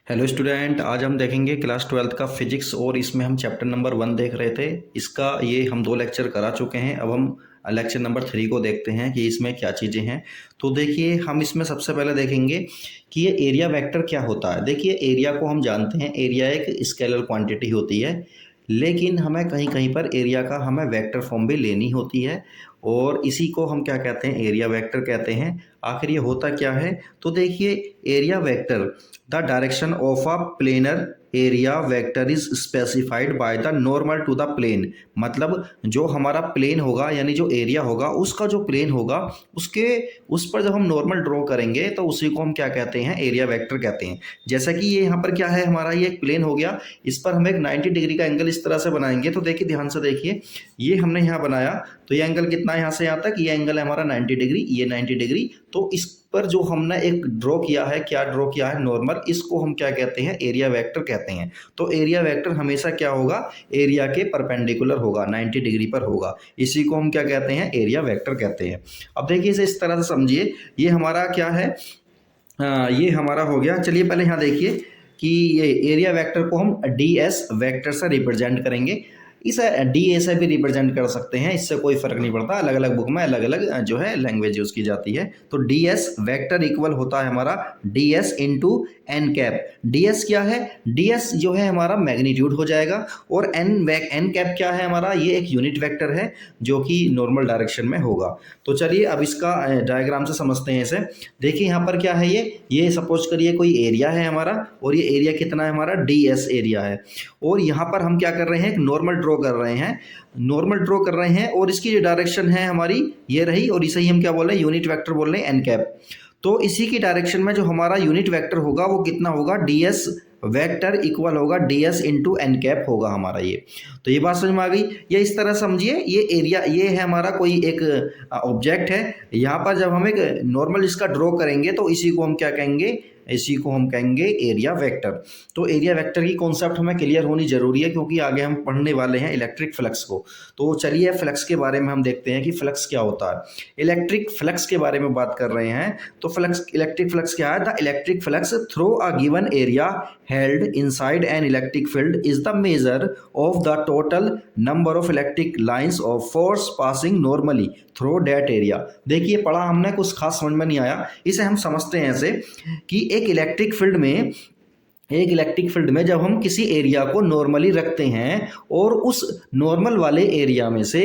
Hello student, आज हम देखेंगे क्लास 12th का फिजिक्स और इसमें हम चैप्टर नंबर 1 देख रहे थे। इसका ये हम 2 लेक्चर करा चुके हैं। अब हम लेक्चर नंबर 3 को देखते हैं कि इसमें क्या चीज़ें हैं। तो देखिए, हम इसमें सबसे पहले देखेंगे कि ये एरिया वेक्टर क्या होता है। देखिए, एरिया को हम जानते हैं, एरिया एक स्केलर क्वांटिटी होती है, लेकिन हमें कहीं कहीं पर एरिया का हमें वेक्टर फॉर्म भी लेनी होती है और इसी को हम क्या कहते हैं, एरिया वेक्टर कहते हैं। आखिर ये होता क्या है, तो देखिए, area vector the direction of a planar area vector is specified by the normal to the plane. मतलब जो हमारा प्लेन होगा, यानी जो एरिया होगा उसका जो प्लेन होगा उसके उस पर जब हम नॉर्मल ड्रॉ करेंगे तो उसी को हम क्या कहते हैं, एरिया वेक्टर कहते हैं। जैसा कि ये यहाँ पर क्या है, हमारा ये एक प्लेन हो गया, इस पर हम एक 90 डिग्री का एंगल इस तरह से बनाएंगे। तो देखिए, ध्यान से देखिए, ये हमने यहाँ बनाया तो ये एंगल कितना है, यहाँ से यहाँ तक ये एंगल है हमारा 90 डिग्री, ये 90 डिग्री। तो इस पर जो हमने एक ड्रॉ किया है, क्या ड्रॉ किया है, नॉर्मल, इसको हम क्या कहते हैं, एरिया वेक्टर कहते हैं। तो एरिया वेक्टर हमेशा क्या होगा, एरिया के परपेंडिकुलर होगा, 90 डिग्री पर होगा। इसी को हम क्या कहते हैं, एरिया वेक्टर कहते हैं। अब देखिए, इसे इस तरह से समझिए, ये हमारा क्या है, ये हमारा हो गया। चलिए पहले यहाँ देखिए कि ये एरिया वेक्टर को हम डी एस वेक्टर से रिप्रेजेंट करेंगे। इसे डी ए से भी रिप्रेजेंट कर सकते हैं, इससे कोई फर्क नहीं पड़ता, अलग अलग बुक में अलग अलग जो है लैंग्वेज यूज की जाती है। तो डी एस वेक्टर इक्वल होता है हमारा d s into n cap. D s क्या है, डी एस जो है हमारा मैग्नीट्यूड हो जाएगा, और एन कैप क्या है हमारा, ये एक यूनिट वेक्टर है जो कि नॉर्मल डायरेक्शन में होगा। तो चलिए अब इसका डायग्राम से समझते हैं इसे। देखिए यहाँ पर क्या है, ये सपोज करिए कोई एरिया है हमारा, और ये एरिया कितना है हमारा, डी एस एरिया है। और यहाँ पर हम क्या कर रहे हैं, एक नॉर्मल ड्रॉ कर रहे हैं, नॉर्मल ड्रॉ कर रहे हैं, और इसकी जो डायरेक्शन है हमारी ये रही, और इसे ही हम क्या बोल रहे हैं, यूनिट वेक्टर बोल रहे हैं, एन कैप। तो इसी की डायरेक्शन में जो हमारा यूनिट वेक्टर होगा वो कितना होगा, डी एस वेक्टर इक्वल होगा d s into n cap होगा हमारा ये। तो ये बात समझ में आ गई। ये इस तरह समझिए, ये एरिया, ये है हमारा कोई एक ऑब्जेक्ट है, यहाँ पर जब हम एक नॉर्मल इसका ड्रॉ करेंगे तो इसी को हम क्या कहेंगे, इसी को हम कहेंगे एरिया वेक्टर। तो एरिया वेक्टर की कॉन्सेप्ट हमें क्लियर होनी जरूरी है, क्योंकि आगे हम पढ़ने वाले हैं इलेक्ट्रिक फ्लक्स को। तो चलिए फ्लक्स के बारे में हम देखते हैं कि फ्लक्स क्या होता है। इलेक्ट्रिक फ्लक्स के बारे में बात कर रहे हैं। तो फ्लक्स, इलेक्ट्रिक फ्लक्स क्या है, the electric flux through a given area held inside an electric field is the measure of the total number of electric lines of force passing normally through that area। देखिए, पढ़ा हमने, कुछ खास समझ में नहीं आया, इसे हम समझते हैं ऐसे कि एक इलेक्ट्रिक फील्ड में जब हम किसी एरिया को नॉर्मली रखते हैं और उस नॉर्मल वाले एरिया में से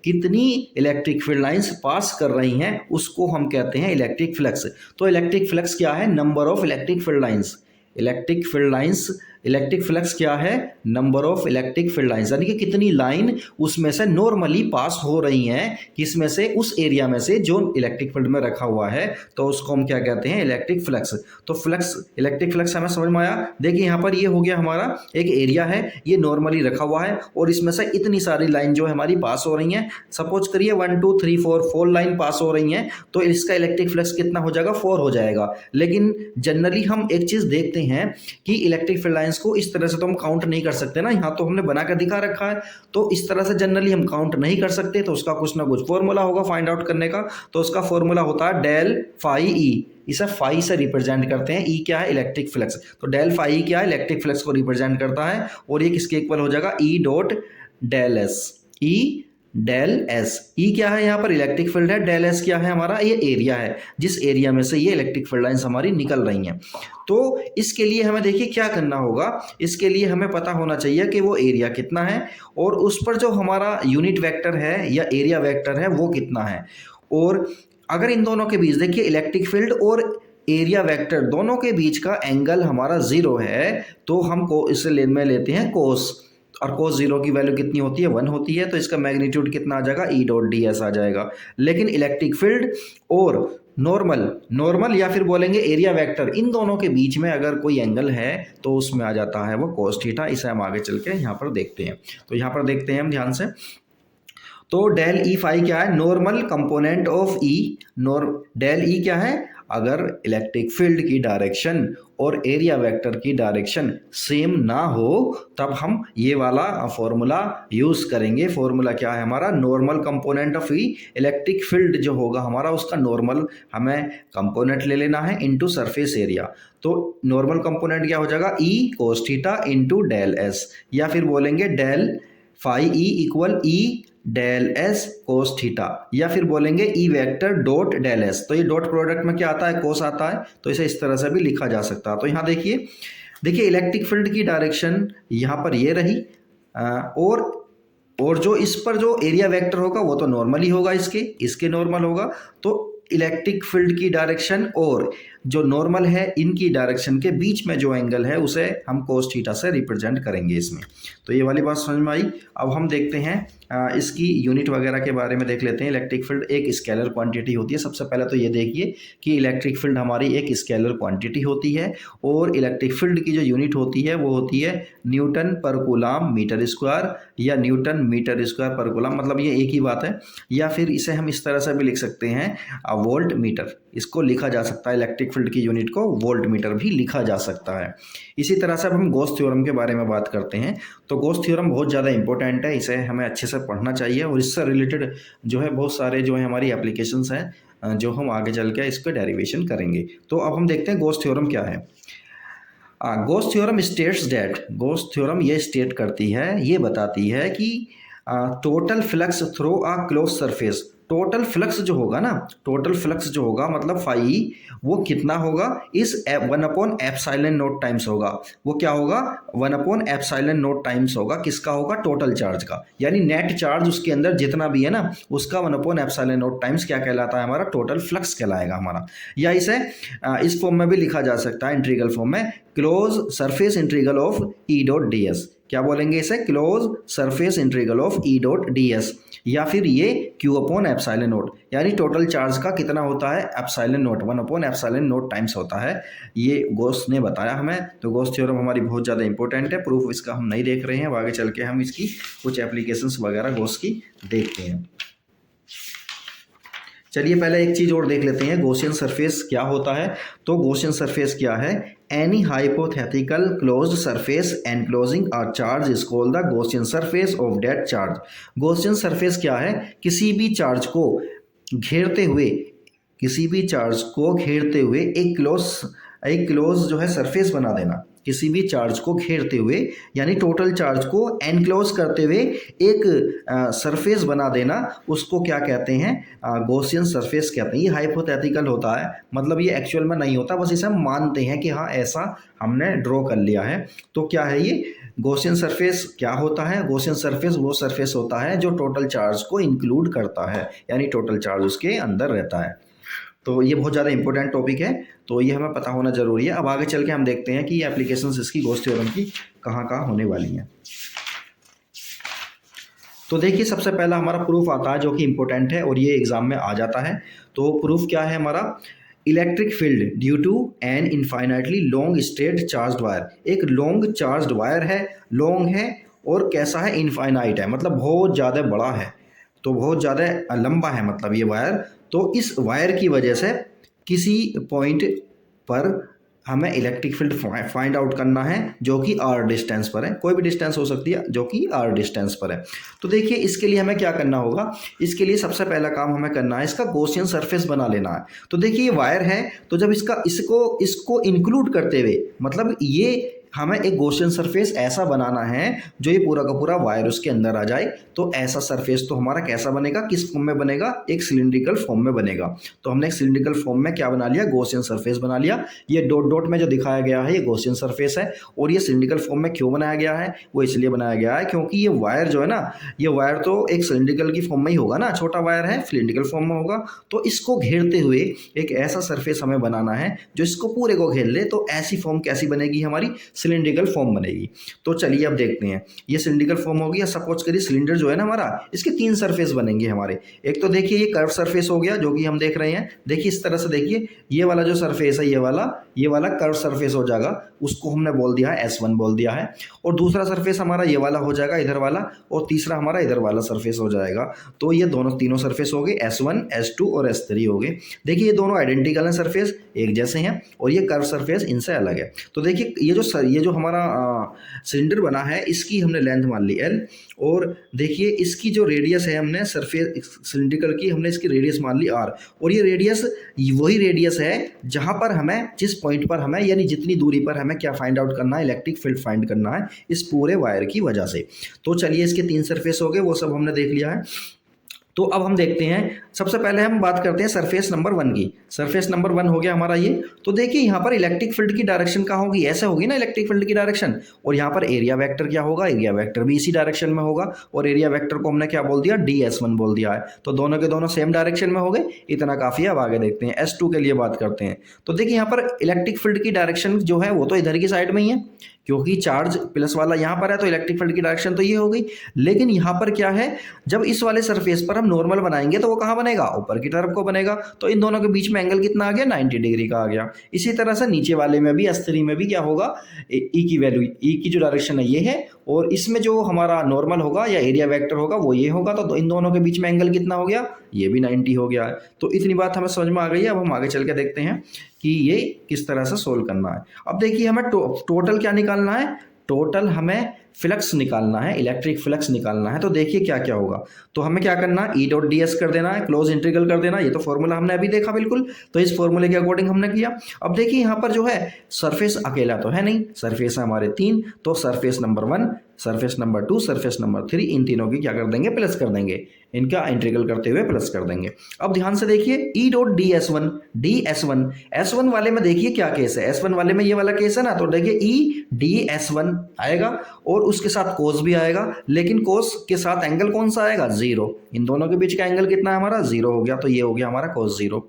कितनी इलेक्ट्रिक फील्ड लाइंस पास कर रही हैं उसको हम कहते हैं इलेक्ट्रिक फ्लक्स। तो इलेक्ट्रिक फ्लक्स क्या है, number of electric field lines. Electric flux क्या है, number of electric field lines, यानी कि कितनी लाइन उसमें से नॉर्मली पास हो रही हैं, किसमें से, उस एरिया में से जो इलेक्ट्रिक फील्ड में रखा हुआ है, तो उसको हम क्या कहते हैं, इलेक्ट्रिक फ्लक्स। तो फ्लक्स, इलेक्ट्रिक फ्लक्स हमें समझ में आया। देखिए यहाँ पर ये हो गया हमारा एक एरिया है, ये नॉर्मली रखा हुआ है, और इसमें से इतनी सारी लाइन जो है हमारी पास हो रही हैं। सपोज करिए 1 2 3 4 लाइन पास हो रही हैं, तो इसका इलेक्ट्रिक फ्लक्स कितना हो जाएगा, 4 हो जाएगा। लेकिन जनरली हम एक चीज देखते हैं कि इलेक्ट्रिक फील्ड लाइंस को इस तरह से तो हम काउंट नहीं कर सकते ना, यहाँ तो हमने बना कर दिखा रखा है, तो इस तरह से जनरली हम काउंट नहीं कर सकते। तो उसका कुछ ना कुछ फॉर्मूला होगा फाइंड आउट करने का। तो उसका फॉर्मूला होता है डेल फाई ई, इसे फाई से रिप्रेजेंट करते हैं। ई क्या है, इलेक्ट्रिक फ्लक्स। तो डेल फाई क्या है, इलेक्ट्रिक फ्लक्स को रिप्रेजेंट करता है, और ये किसके इक्वल हो जाएगा, E dot del S. E del S, E क्या है यहाँ पर, इलेक्ट्रिक फील्ड है, डेल एस क्या है हमारा, ये एरिया है जिस एरिया में से ये इलेक्ट्रिक फील्ड लाइंस हमारी निकल रही हैं। तो इसके लिए हमें देखिए क्या करना होगा, इसके लिए हमें पता होना चाहिए कि वो एरिया कितना है, और उस पर जो हमारा यूनिट वेक्टर है या एरिया वेक्टर है वो कितना है। और अगर इन दोनों के बीच, देखिए इलेक्ट्रिक फील्ड और एरिया वेक्टर दोनों के बीच का एंगल हमारा 0 है, तो हम को इसे में लेते हैं कोस, और कोस 0 की वैल्यू कितनी होती है, 1 होती है। तो इसका मैग्नीट्यूड कितना आ जाएगा, ई डॉट डी एस आ जाएगा। लेकिन इलेक्ट्रिक फील्ड और नॉर्मल या फिर बोलेंगे एरिया वेक्टर, इन दोनों के बीच में अगर कोई एंगल है तो उसमें आ जाता है वो कोस थीटा। इसे हम आगे चल के यहाँ पर देखते हैं। तो यहाँ पर देखते हैं हम ध्यान से। तो डेल ई फाई क्या है, normal component of e, del e क्या है, अगर इलेक्ट्रिक फील्ड की डायरेक्शन और एरिया वेक्टर की डायरेक्शन सेम ना हो तब हम ये वाला फॉर्मूला यूज़ करेंगे। फॉर्मूला क्या है हमारा, normal component of E electric field जो होगा हमारा उसका नॉर्मल हमें कंपोनेंट ले लेना है इनटू सरफेस एरिया। तो नॉर्मल कंपोनेंट क्या हो जाएगा, E cos theta into del S, या फिर बोलेंगे del phi E equal E del S cos theta, या फिर बोलेंगे E vector dot del S. तो ये डॉट प्रोडक्ट में क्या आता है, कोस आता है, तो इसे इस तरह से भी लिखा जा सकता है। तो यहाँ देखिए इलेक्ट्रिक फील्ड की डायरेक्शन यहाँ पर ये रही, और जो इस पर जो एरिया वेक्टर होगा वो तो नॉर्मल ही होगा, इसके नॉर्मल होगा। तो इलेक्ट्रिक फील्ड की डायरेक्शन और जो नॉर्मल है इनकी डायरेक्शन के बीच में जो एंगल है उसे हम कोस थीटा से रिप्रेजेंट करेंगे इसमें। तो ये वाली बात समझ में आई। अब हम देखते हैं इसकी यूनिट वगैरह के बारे में देख लेते हैं। इलेक्ट्रिक फील्ड एक स्केलर क्वांटिटी होती है। सबसे पहले तो ये देखिए कि इलेक्ट्रिक फील्ड हमारी एक स्केलर क्वांटिटी होती है और इलेक्ट्रिक फील्ड की जो यूनिट होती है वो होती है न्यूटन पर कूलम मीटर स्क्वायर या न्यूटन मीटर स्क्वायर पर कूलम, मतलब ये एक ही बात है। या फिर इसे हम इस तरह से भी लिख सकते हैं वोल्ट मीटर, इसको लिखा जा सकता है, इलेक्ट्रिक फील्ड की यूनिट को वोल्ट मीटर भी लिखा जा सकता है। इसी तरह से अब हम गॉस थ्योरम के बारे में बात करते हैं। तो गॉस थ्योरम बहुत ज़्यादा इंपॉर्टेंट है, इसे हमें अच्छे से पढ़ना चाहिए और इससे रिलेटेड जो है बहुत सारे जो है हमारी एप्लीकेशंस हैं जो हम आगे चल के इसको डेरिवेशन करेंगे। तो अब हम देखते हैं गॉस थ्योरम क्या है। Gauss theorem states that, Gauss theorem ये स्टेट करती है, ये बताती है कि total flux through a close surface, total flux जो होगा ना, टोटल फ्लक्स जो होगा मतलब फाई वो कितना होगा, इस 1 एप्सिलॉन नॉट टाइम्स होगा। वो क्या होगा, 1 एप्सिलॉन नॉट टाइम्स होगा, किसका होगा, टोटल चार्ज का, यानी नेट चार्ज उसके अंदर जितना भी है ना उसका 1 एप्सिलॉन नॉट टाइम्स क्या कहलाता है, हमारा टोटल फ्लक्स कहलाएगा हमारा। या इसे इस फॉर्म में भी लिखा जा सकता है, इंटीग्रल फॉर्म में, close surface integral of E dot D s. क्या बोलेंगे इसे, close surface integral of E dot D S, या फिर ये क्यू अपॉन एप्सिलॉन नॉट, यानी टोटल चार्ज का कितना होता है, epsilon not, 1 epsilon not times होता है। ये गॉस ने बताया हमें। तो गॉस थ्योरम हमारी बहुत ज़्यादा इंपॉर्टेंट है। प्रूफ इसका हम नहीं देख रहे हैं, अब आगे चल के हम इसकी कुछ एप्लीकेशंस वगैरह गॉस की देखते हैं। चलिए पहले एक चीज़ और देख लेते हैं, गॉसियन सरफेस क्या होता है। तो गॉसियन सरफेस क्या है, any hypothetical closed surface enclosing a charge is called the Gaussian surface of that charge. Gaussian surface क्या है, किसी भी चार्ज को घेरते हुए, किसी भी चार्ज को घेरते हुए एक क्लोज जो है सरफेस बना देना, किसी भी चार्ज को घेरते हुए यानी टोटल चार्ज को एनक्लोज करते हुए एक सरफेस बना देना, उसको क्या कहते हैं, गॉसियन सरफेस कहते हैं। ये हाइपोथेटिकल होता है, मतलब ये एक्चुअल में नहीं होता, बस इसे हम मानते हैं कि हाँ ऐसा हमने ड्रॉ कर लिया है। तो क्या है ये गॉसियन सरफेस, क्या होता है, गॉसियन सरफेस वो सरफेस होता है जो टोटल चार्ज को इंक्लूड करता है, यानी टोटल चार्ज उसके अंदर रहता है। तो ये बहुत ज़्यादा इंपॉर्टेंट टॉपिक है, तो ये हमें पता होना ज़रूरी है। अब आगे चल के हम देखते हैं कि ये एप्लीकेशंस इसकी गॉस थ्योरम की कहाँ कहाँ होने वाली हैं। तो देखिए सबसे पहला हमारा प्रूफ आता है जो कि इंपॉर्टेंट है और ये एग्जाम में आ जाता है। तो प्रूफ क्या है हमारा, electric field due to an infinitely long straight charged wire. एक लॉन्ग चार्ज्ड वायर है, लॉन्ग है और कैसा है, इनफाइनाइट है, मतलब बहुत ज़्यादा बड़ा है, तो बहुत ज़्यादा लंबा है मतलब ये वायर। तो इस वायर की वजह से किसी पॉइंट पर हमें इलेक्ट्रिक फील्ड फाइंड आउट करना है जो कि आर डिस्टेंस पर है, कोई भी डिस्टेंस हो सकती है जो कि आर डिस्टेंस पर है। तो देखिए इसके लिए हमें क्या करना होगा, इसके लिए सबसे पहला काम हमें करना है, इसका गॉसियन सरफेस बना लेना है। तो देखिए ये वायर है, तो जब इसको इंक्लूड करते हुए, मतलब ये हमें एक गॉसियन सरफेस ऐसा बनाना है जो ये पूरा का पूरा वायर उसके अंदर आ जाए। तो ऐसा सरफेस तो हमारा कैसा बनेगा, किस फॉर्म में बनेगा, एक सिलिंड्रिकल फॉर्म में बनेगा। तो हमने एक सिलिंड्रिकल फॉर्म में क्या बना लिया, गॉसियन सरफेस बना लिया। ये डॉट डॉट में जो दिखाया गया है ये गॉसियन सरफेस है। और ये सिलिंड्रिकल फॉर्म में क्यों बनाया गया है, वो इसलिए बनाया गया है क्योंकि ये वायर जो है ना, ये वायर तो एक सिलिंड्रिकल की फॉर्म में ही होगा ना, छोटा वायर है, सिलिंड्रिकल फॉर्म में होगा। तो इसको घेरते हुए एक ऐसा सरफेस हमें बनाना है जो इसको पूरे को घेर ले। तो ऐसी फॉर्म कैसी बनेगी हमारी, सिलिंड्रिकल फॉर्म बनेगी। तो चलिए अब देखते हैं, ये सिलिंड्रिकल फॉर्म होगी। या सपोज करिए सिलेंडर जो है ना हमारा, इसके 3 सरफेस बनेंगे हमारे। एक तो देखिए ये कर्व सरफेस हो गया, जो कि हम देख रहे हैं। देखिए इस तरह से देखिए, ये वाला जो सरफेस है, ये वाला कर्व सरफेस हो जाएगा, उसको हमने बोल दिया है S1 बोल दिया है। और दूसरा सरफेस हमारा ये वाला हो जाएगा, इधर वाला, और तीसरा हमारा इधर वाला सरफेस हो जाएगा। तो ये तीनों सरफेस हो गए, S1, S2 और S3 हो गए। देखिए ये दोनों आइडेंटिकल हैं, सरफेस एक जैसे हैं, और ये कर्व सरफेस इनसे अलग है। तो देखिए ये जो हमारा सिलेंडर बना है, इसकी हमने लेंथ मान ली L, और देखिए इसकी जो रेडियस है, हमने सरफेस सिलिंड्रिकल की हमने इसकी रेडियस मान ली R। और ये रेडियस वही रेडियस है जहां पर हमें, जिस पॉइंट पर हमें, यानी जितनी दूरी पर हमें क्या फाइंड आउट करना है, इलेक्ट्रिक फील्ड फाइंड करना है इस पूरे वायर की वजह से। तो चलिए इसके 3 सरफेस हो गए, वो सब हमने देख लिया है। तो अब हम देखते हैं, सबसे पहले हम बात करते हैं सरफेस नंबर 1 की। सरफेस नंबर 1 हो गया हमारा ये। तो देखिए यहाँ पर इलेक्ट्रिक फील्ड की डायरेक्शन कहाँ होगी, ऐसे होगी ना इलेक्ट्रिक फील्ड की डायरेक्शन। और यहाँ पर एरिया वेक्टर क्या होगा, एरिया वेक्टर भी इसी डायरेक्शन में होगा। और एरिया वेक्टर को हमने क्या बोल दिया, DS1 बोल दिया है। तो दोनों के दोनों सेम डायरेक्शन में हो गए, इतना काफ़ी है। अब आगे देखते हैं, S2 के लिए बात करते हैं। तो देखिए यहाँ पर इलेक्ट्रिक फील्ड की डायरेक्शन जो है वो तो इधर की साइड में ही है, क्योंकि चार्ज प्लस वाला यहाँ पर है, तो इलेक्ट्रिक फील्ड की डायरेक्शन तो ये हो गई। लेकिन यहाँ पर क्या है, जब इस वाले सरफेस पर हम नॉर्मल बनाएंगे तो वो कहाँ बनेगा, ऊपर की तरफ को बनेगा। तो इन दोनों के बीच में एंगल कितना आ गया, 90 डिग्री का आ गया। इसी तरह से नीचे वाले में भी, S3 में भी क्या होगा, ई की वैल्यू, ई की जो डायरेक्शन है ये है, और इसमें जो हमारा नॉर्मल होगा या एरिया वेक्टर होगा वो ये होगा। तो इन दोनों के बीच में एंगल कितना हो गया, ये भी 90 हो गया है। तो इतनी बात हमें समझ में आ गई है। अब हम आगे चल के देखते हैं कि ये किस तरह से सोल्व करना है। अब देखिए हमें टोटल क्या निकालना है, टोटल हमें फ्लक्स निकालना है, इलेक्ट्रिक फ्लक्स निकालना है। तो देखिए क्या क्या होगा, तो हमें क्या करना है, E.ds कर देना है, क्लोज इंटीग्रल कर देना। ये तो फॉर्मूला हमने अभी देखा बिल्कुल, तो इस फॉर्मूले के अकॉर्डिंग हमने किया। अब देखिए यहाँ पर जो है सरफेस अकेला तो है नहीं, सरफेस है हमारे 3। तो surface number 1, surface number 2, surface number 3, इन तीनों की क्या कर देंगे, प्लस कर देंगे, इनका इंटीग्रल करते हुए प्लस कर देंगे। अब ध्यान से देखिए E.ds1, ds1, S1 वाले में देखिए क्या केस है, S1 वाले में ये वाला केस है ना। तो देखिए E.ds1 आएगा, और उसके साथ कोस भी आएगा, लेकिन कोस के साथ एंगल कौन सा आएगा, 0। इन दोनों के बीच का एंगल कितना है हमारा, 0 हो गया। तो ये हो गया हमारा cos 0।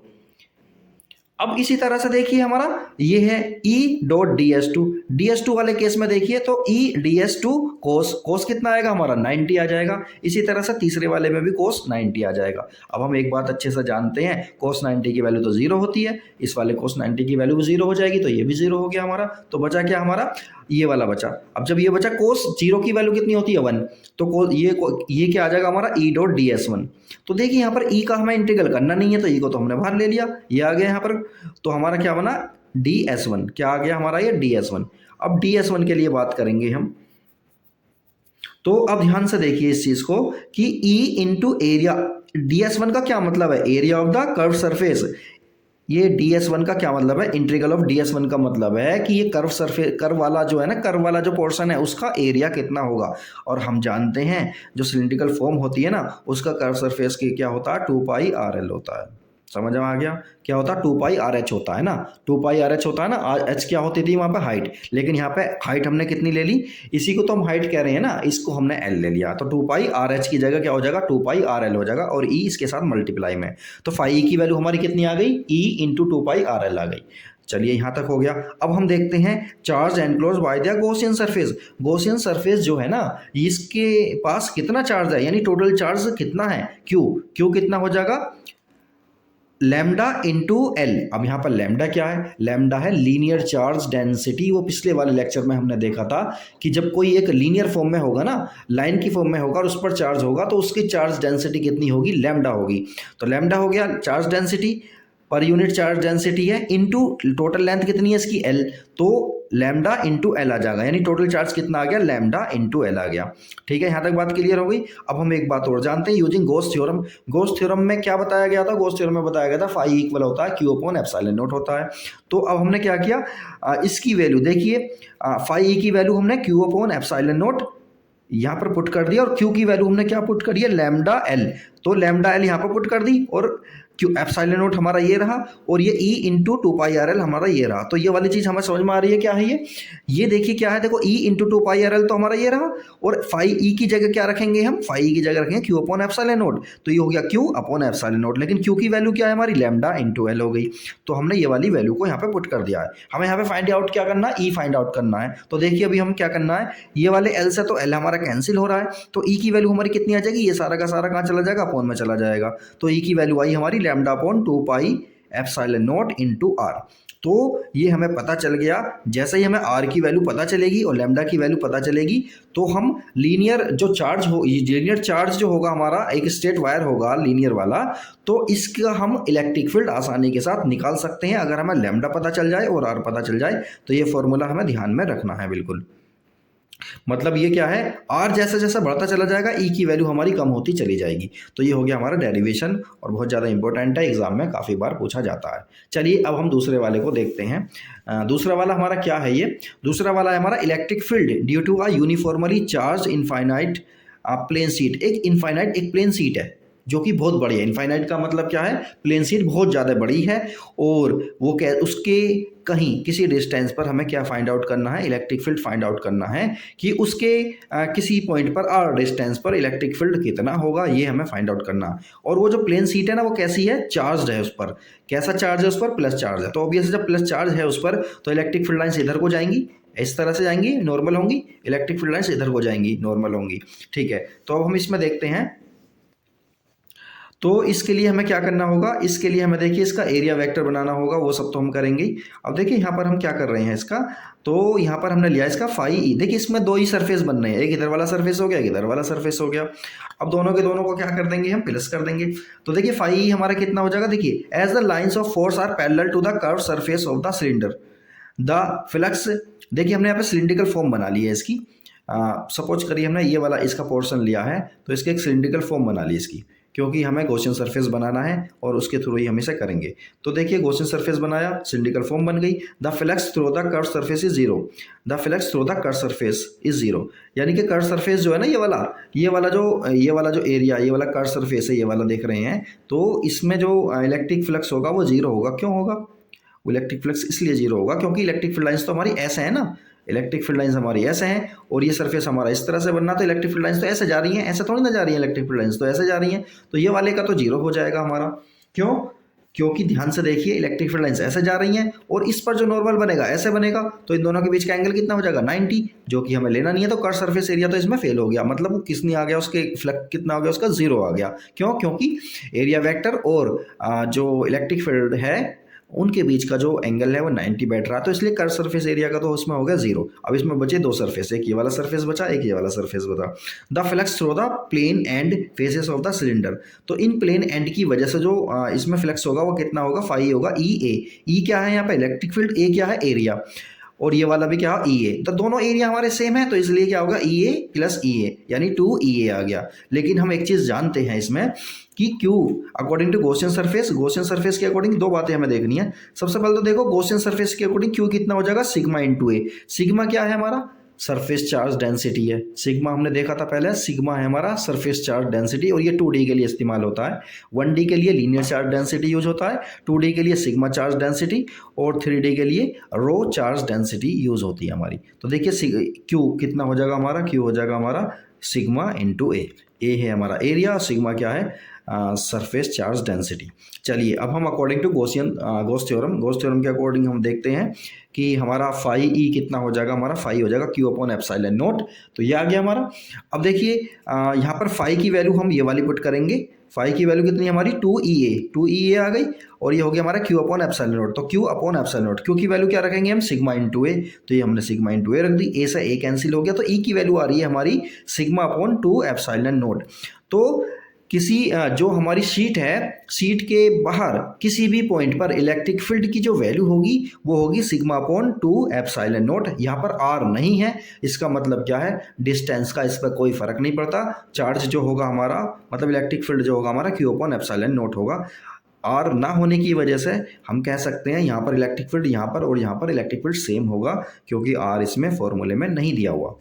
अब इसी तरह से देखिए हमारा ये है E.ds2, ds2 वाले केस में देखिए तो E.ds2 कोस कितना आएगा हमारा, 90 आ जाएगा। इसी तरह से तीसरे वाले में भी कोस 90 आ जाएगा। अब हम एक बात अच्छे से जानते हैं, कोस 90 की वैल्यू तो 0 होती है, इस वाले कोस 90 की वैल्यू भी 0 हो जाएगी, तो ये भी 0 हो गया हमारा। तो बचा क्या हमारा, ये वाला बचा। अब जब ये बचा, कोस 0 की वैल्यू कितनी होती है, 1, तो ये क्या आ जाएगा हमारा E.ds1। तो देखिए यहाँ पर E का हमें इंटीग्रल करना नहीं है, तो E को तो हमने बाहर ले लिया, ये आ गया यहाँ पर। तो हमारा क्या बना, ds1, क्या आ गया हमारा, ये ds1। अब ds1 के लिए बात करेंगे हम। तो अब ध्यान से देखिए इस चीज को कि E इंटू एरिया, ds1 का क्या मतलब है, area of the curve surface. ये ds1 का क्या मतलब है, इंटीग्रल ऑफ ds1 का मतलब है कि ये कर्व सरफेस, कर्व वाला जो है ना, कर्व वाला जो पोर्शन है उसका एरिया कितना होगा। और हम जानते हैं जो सिलिंड्रिकल फॉर्म होती है ना, उसका कर्व सरफेस की क्या होता है, 2πrl होता है। समझ में आ गया, क्या होता है, 2πrh होता है ना, 2πrh होता है ना। h क्या होती थी वहाँ पे, हाइट, लेकिन यहाँ पे हाइट हमने कितनी ले ली, इसी को तो हम हाइट कह रहे हैं ना, इसको हमने l ले लिया। तो 2πrh की जगह क्या हो जाएगा, 2πrl हो जाएगा, और e इसके साथ मल्टीप्लाई में। तो फाई की वैल्यू हमारी कितनी आ गई, e इंटू 2πrl आ गई। चलिए यहाँ तक हो गया। अब हम देखते हैं charge enclose by the Gaussian surface. Gaussian surface जो है ना, इसके पास कितना चार्ज है, यानी टोटल चार्ज कितना है, क्यू कितना हो जाएगा, लैम्डा इंटू एल। अब यहाँ पर लैम्डा क्या है, लैम्डा है लीनियर चार्ज डेंसिटी। वो पिछले वाले लेक्चर में हमने देखा था कि जब कोई एक लीनियर फॉर्म में होगा ना, लाइन की फॉर्म में होगा और उस पर चार्ज होगा, तो उसकी चार्ज डेंसिटी कितनी होगी, लैम्डा होगी। तो लैम्डा हो गया charge density, per unit charge density है, इंटू टोटल लेंथ कितनी है इसकी, एल। तो लैम्डा इंटू एल आ जाएगा, यानी टोटल चार्ज कितना आ गया, लैम्डा इंटू एल आ गया। ठीक है, यहाँ तक बात क्लियर हो गई। अब हम एक बात और जानते हैं, using Gauss theorem. Gauss theorem में क्या बताया गया था, गॉस थ्योरम में बताया गया था फाई इक्वल होता है Q अपॉन एप्सिलॉन नॉट होता है। तो अब हमने क्या किया, इसकी वैल्यू देखिए, फाई की वैल्यू हमने Q अपॉन एप्सिलॉन नॉट यहाँ पर पुट कर दिया, और Q की वैल्यू हमने क्या पुट करी है, लैम्डा एल। तो लैम्डा एल यहाँ पर पुट कर दी और क्यू एप्सिलॉन नॉट हमारा ये रहा और ये ई इंटू 2πRL हमारा ये रहा। तो ये वाली चीज़ हमें समझ में आ रही है क्या है ये देखिए क्या है, देखो ई इंटू 2πRL तो हमारा ये रहा और फाई ई की जगह क्या रखेंगे हम, फाई ई की जगह रखेंगे क्यू अपॉन एप्सिलॉन नॉट। तो ये हो गया क्यू अपॉन एप्सिलॉन नॉट, लेकिन क्यू की वैल्यू क्या है हमारी, लैम्डा इंटू एल हो गई। तो हमने ये वाली वैल्यू को यहाँ पे पुट कर दिया है। हमें यहाँ पे फाइंड आउट क्या करना है, ई फाइंड आउट करना है। तो देखिए अभी हम क्या करना है, ये वाले एल से तो एल हमारा कैंसिल हो रहा है, तो ई की वैल्यू हमारी कितनी आ जाएगी, ये सारा का सारा कहाँ चला जाएगा, अपॉन में चला जाएगा। तो ई की वैल्यू आई हमारी lambda upon 2π epsilon not into R. तो ये हमें पता चल गया। जैसे ही हमें आर की वैल्यू पता चलेगी और लैम्डा की वैल्यू पता चलेगी तो हम लीनियर जो चार्ज हो, लीनियर चार्ज जो होगा हमारा, एक स्ट्रेट वायर होगा लीनियर वाला, तो इसका हम इलेक्ट्रिक फील्ड आसानी के साथ निकाल सकते हैं अगर हमें लैम्डा पता चल जाए और आर पता चल जाए। तो ये फॉर्मूला हमें ध्यान में रखना है बिल्कुल। मतलब ये क्या है, आर जैसे जैसे बढ़ता चला जाएगा ई की वैल्यू हमारी कम होती चली जाएगी। तो ये हो गया हमारा डेरिवेशन और बहुत ज़्यादा इंपॉर्टेंट है, एग्जाम में काफ़ी बार पूछा जाता है। चलिए अब हम दूसरे वाले को देखते हैं। दूसरा वाला हमारा क्या है, ये दूसरा वाला है हमारा electric field due to a uniformly charge infinite plane sheet. एक इनफाइनाइट एक प्लेन शीट है जो कि बहुत बड़ी है। इनफाइनाइट का मतलब क्या है, प्लेन शीट बहुत ज़्यादा बड़ी है और वो क्या, उसके कहीं किसी डिस्टेंस पर हमें क्या फाइंड आउट करना है, इलेक्ट्रिक फील्ड फाइंड आउट करना है कि उसके किसी पॉइंट पर आर डिस्टेंस पर इलेक्ट्रिक फील्ड कितना होगा, ये हमें फाइंड आउट करना है। और वो जो प्लेन शीट है ना, वो कैसी है, चार्ज है उस पर। कैसा चार्ज है उस पर, प्लस चार्ज है। तो ऑब्वियसली जब प्लस चार्ज है उस पर तो इलेक्ट्रिक फील्ड लाइन्स इधर को जाएंगी, इस तरह से जाएंगी, नॉर्मल होंगी। इलेक्ट्रिक फील्ड लाइन्स इधर को जाएंगी, नॉर्मल होंगी। ठीक है, तो अब हम इसमें देखते हैं। तो इसके लिए हमें क्या करना होगा, इसके लिए हमें देखिए इसका एरिया वेक्टर बनाना होगा, वो सब तो हम करेंगे। अब देखिए यहाँ पर हम क्या कर रहे हैं इसका, तो यहाँ पर हमने लिया इसका फाई ई। देखिए इसमें दो ही सरफेस बन रहे हैं, एक इधर वाला सरफेस हो गया, एक इधर वाला सरफेस हो गया। अब दोनों के दोनों को क्या कर देंगे, हम प्लस कर देंगे। तो देखिए फाई ई हमारा कितना हो जाएगा, देखिए as the lines of force are parallel to the curve surface of the cylinder the flux. देखिए हमने यहाँ पे सिलिंड्रिकल फॉर्म बना ली है इसकी। सपोज करिए हमने ये वाला इसका पोर्शन लिया है, तो इसके एक सिलिंड्रिकल फॉर्म बना ली इसकी, क्योंकि हमें गॉसियन सरफेस बनाना है और उसके थ्रू ही हम इसे करेंगे। तो देखिए गॉसियन सरफेस बनाया, सिलिंड्रिकल फॉर्म बन गई। The flux through the curve surface is zero, the flux through the curve surface is zero. यानी कि कर्व सरफेस जो है ना, ये वाला जो एरिया, ये वाला कर्व सरफेस है, ये वाला देख रहे हैं, तो इसमें जो इलेक्ट्रिक फ्लक्स होगा वो जीरो होगा। क्यों होगा इलेक्ट्रिक फ्लक्स, इसलिए जीरो होगा क्योंकि इलेक्ट्रिक फील्ड लाइन्स तो हमारी ऐसे है ना, इलेक्ट्रिक फील्ड लाइन्स हमारी ऐसे हैं और ये सरफेस हमारा इस तरह से बनना, तो इलेक्ट्रिक फील्ड लाइन्स तो ऐसे जा रही हैं, ऐसे थोड़ी ना जा रही हैं, इलेक्ट्रिक फील्ड लाइन्स तो ऐसे जा रही हैं। तो ये वाले का तो जीरो हो जाएगा हमारा। क्यों, क्योंकि ध्यान से देखिए इलेक्ट्रिक फील्ड लाइन्स ऐसे जा रही हैं और इस पर जो नॉर्मल बनेगा ऐसे बनेगा, तो इन दोनों के बीच का एंगल कितना हो जाएगा, 90, जो कि हमें लेना नहीं है। तो कर्व सरफेस एरिया तो इसमें फेल हो गया, मतलब वो किसने आ गया, उसके फ्लक्स कितना हो गया, उसका जीरो आ गया। क्यों, क्योंकि एरिया वेक्टर और जो इलेक्ट्रिक फील्ड है उनके बीच का जो एंगल है वो 90 बैठ रहा है, तो इसलिए कर्व सरफेस एरिया का तो उसमें हो गया जीरो। अब इसमें बचे दो सरफेस, एक ये वाला सरफेस बचा, एक ये वाला सरफेस बचा। The flux through the plane end faces of the cylinder. तो इन प्लेन एंड की वजह से जो इसमें फ्लक्स होगा वो कितना होगा, फाई होगा ई ए। ई क्या है यहाँ पे, इलेक्ट्रिक फील्ड, ए क्या है, एरिया, और ये वाला भी क्या है, ई ए। तो दोनों एरिया हमारे सेम है, तो इसलिए क्या होगा, ई ए प्लस ई ए, यानी 2 आ गया। लेकिन हम एक चीज़ जानते हैं इसमें कि q according to Gaussian surface के अकॉर्डिंग दो बातें हमें देखनी है। सबसे पहले तो देखो गॉसियन सरफेस के अकॉर्डिंग क्यू कितना हो जाएगा, सिग्मा इंटू ए। सिग्मा क्या है हमारा, सरफेस चार्ज डेंसिटी है। सिग्मा हमने देखा था पहले, सिग्मा है हमारा सरफेस चार्ज डेंसिटी, और ये 2D के लिए इस्तेमाल होता है। 1D के लिए लीनियर चार्ज डेंसिटी यूज होता है, 2D के लिए सिग्मा चार्ज डेंसिटी, और 3D के लिए रो चार्ज डेंसिटी यूज होती है हमारी। तो देखिए क्यू कितना हो जाएगा हमारा, क्यू हो जाएगा हमारा सिग्मा इंटू ए। ए है हमारा एरिया, सिग्मा क्या है, सरफेस चार्ज डेंसिटी। चलिए अब हम अकॉर्डिंग टू गॉस थ्योरम के अकॉर्डिंग हम देखते हैं कि हमारा फाई ई कितना हो जाएगा, हमारा फाई हो जाएगा क्यू अपॉन एप्सिलॉन नॉट। तो ये आ गया हमारा। अब देखिए यहाँ पर फाई की वैल्यू हम ये वाली पुट करेंगे। फाई की वैल्यू कितनी है हमारी, 2 आ गई, और ये हो गया हमारा क्यू अपॉन एप्सिलॉन नॉट। तो Q upon epsilon not, Q की वैल्यू क्या रखेंगे हम, सिग्मा इंटू ए। तो ये हमने सिग्मा इंटू ए रख दी, ए से ए कैंसिल हो गया, तो ई की वैल्यू आ रही है हमारी सिग्मा अपॉन 2 एप्सिलॉन नॉट। तो किसी जो हमारी शीट है, शीट के बाहर किसी भी पॉइंट पर इलेक्ट्रिक फील्ड की जो वैल्यू होगी वो होगी सिग्मा अपॉन 2 एप्सिलॉन नॉट। यहाँ पर आर नहीं है, इसका मतलब क्या है, डिस्टेंस का इस पर कोई फर्क नहीं पड़ता। चार्ज जो होगा हमारा, मतलब इलेक्ट्रिक फील्ड जो होगा हमारा, क्यू अपॉन एप्सिलॉन नॉट होगा। आर ना होने की वजह से हम कह सकते हैं यहाँ पर इलेक्ट्रिक फील्ड यहाँ पर और यहाँ पर इलेक्ट्रिक फील्ड सेम होगा, क्योंकि आर इसमें फॉर्मूले में नहीं दिया हुआ।